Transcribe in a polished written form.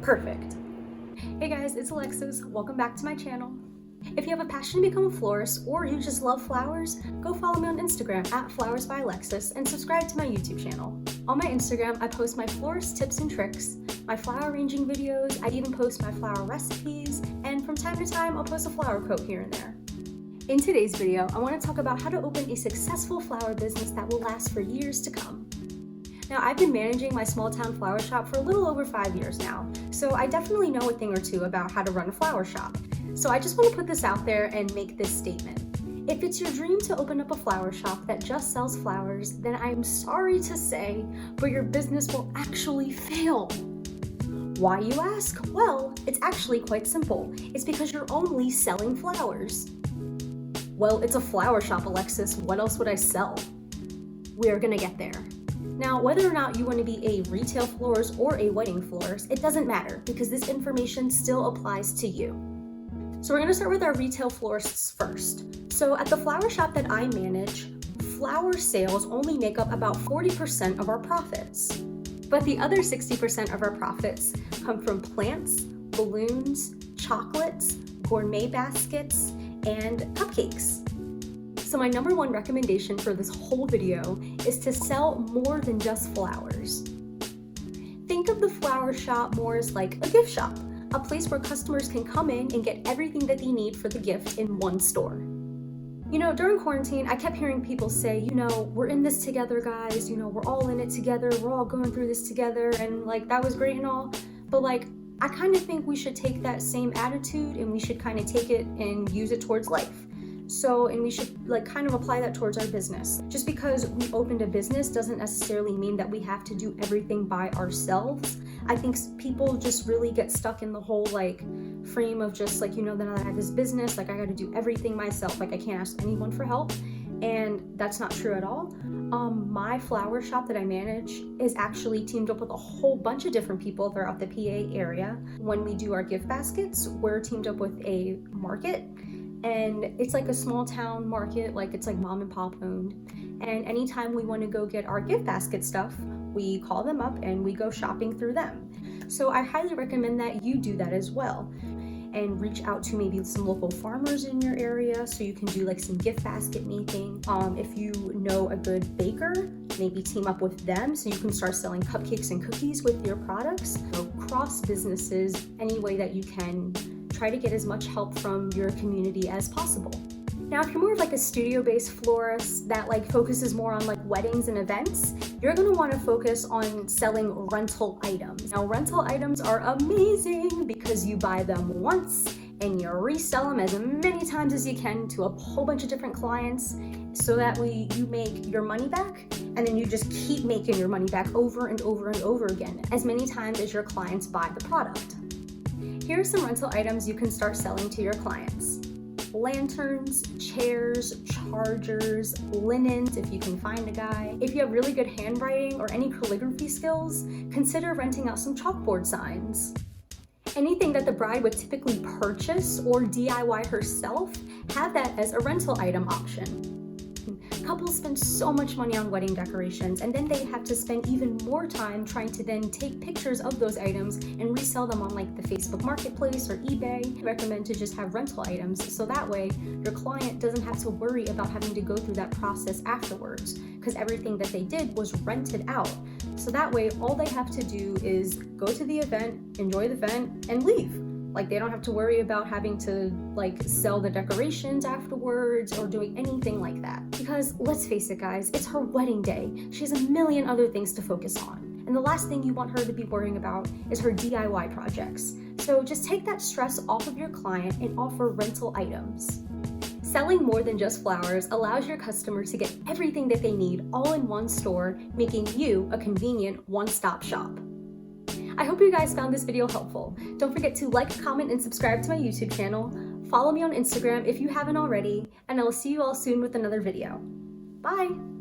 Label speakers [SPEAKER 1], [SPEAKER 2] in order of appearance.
[SPEAKER 1] Perfect. Hey guys, it's Alexis. Welcome back to my channel. If you have a passion to become a florist or you just love flowers, go follow me on Instagram at flowersbyalexis and subscribe to my YouTube channel. On my Instagram, I post my florist tips and tricks, my flower arranging videos, I even post my flower recipes, and from time to time, I'll post a flower quote here and there. In today's video, I want to talk about how to open a successful flower business that will last for years to come. Now, I've been managing my small town flower shop for a little over 5 years now, so I definitely know a thing or two about how to run a flower shop. So I just want to put this out there and make this statement. If it's your dream to open up a flower shop that just sells flowers, then I'm sorry to say, but your business will actually fail. Why, you ask? Well, it's actually quite simple. It's because you're only selling flowers. Well, it's a flower shop, Alexis. What else would I sell? We're gonna get there. Now, whether or not you want to be a retail florist or a wedding florist, it doesn't matter because this information still applies to you. So we're going to start with our retail florists first. So at the flower shop that I manage, flower sales only make up about 40% of our profits. But the other 60% of our profits come from plants, balloons, chocolates, gourmet baskets, and cupcakes. So my number one recommendation for this whole video is to sell more than just flowers. Think of the flower shop more as like a gift shop, a place where customers can come in and get everything that they need for the gift in one store. You know, during quarantine, I kept hearing people say, we're in this together, guys, we're all in it together, we're all going through this together, and like, that was great and all, but like, I kind of think we should take that same attitude and we should kind of take it and use it towards life. And we should like kind of apply that towards our business. Just because we opened a business doesn't necessarily mean that we have to do everything by ourselves. I think people just really get stuck in the whole like frame of just like, then I have this business, like I got to do everything myself. Like I can't ask anyone for help. And that's not true at all. My flower shop that I manage is actually teamed up with a whole bunch of different people throughout the PA area. When we do our gift baskets, we're teamed up with a market. And it's like a small town market, like it's like mom and pop owned. And anytime we want to go get our gift basket stuff, we call them up and we go shopping through them. So I highly recommend that you do that as well. And reach out to maybe some local farmers in your area so you can do like some gift basket making. If you know a good baker, maybe team up with them so you can start selling cupcakes and cookies with your products. So cross businesses any way that you can. Try to get as much help from your community as possible. Now, if you're more of like a studio-based florist that like focuses more on like weddings and events, you're gonna wanna focus on selling rental items. Now, rental items are amazing because you buy them once and you resell them as many times as you can to a whole bunch of different clients so that way you make your money back and then you just keep making your money back over and over and over again as many times as your clients buy the product. Here are some rental items you can start selling to your clients. Lanterns, chairs, chargers, linens if you can find a guy. If you have really good handwriting or any calligraphy skills, consider renting out some chalkboard signs. Anything that the bride would typically purchase or DIY herself, have that as a rental item option. Couples spend so much money on wedding decorations and then they have to spend even more time trying to then take pictures of those items and resell them on like the Facebook Marketplace or eBay. I recommend to just have rental items so that way your client doesn't have to worry about having to go through that process afterwards because everything that they did was rented out. So that way all they have to do is go to the event, enjoy the event, and leave. Like they don't have to worry about having to like sell the decorations afterwards or doing anything like that. Because let's face it guys, it's her wedding day. She has a million other things to focus on. And the last thing you want her to be worrying about is her DIY projects. So just take that stress off of your client and offer rental items. Selling more than just flowers allows your customer to get everything that they need all in one store, making you a convenient one-stop shop. I hope you guys found this video helpful. Don't forget to like, comment, and subscribe to my YouTube channel. Follow me on Instagram if you haven't already, and I will see you all soon with another video. Bye!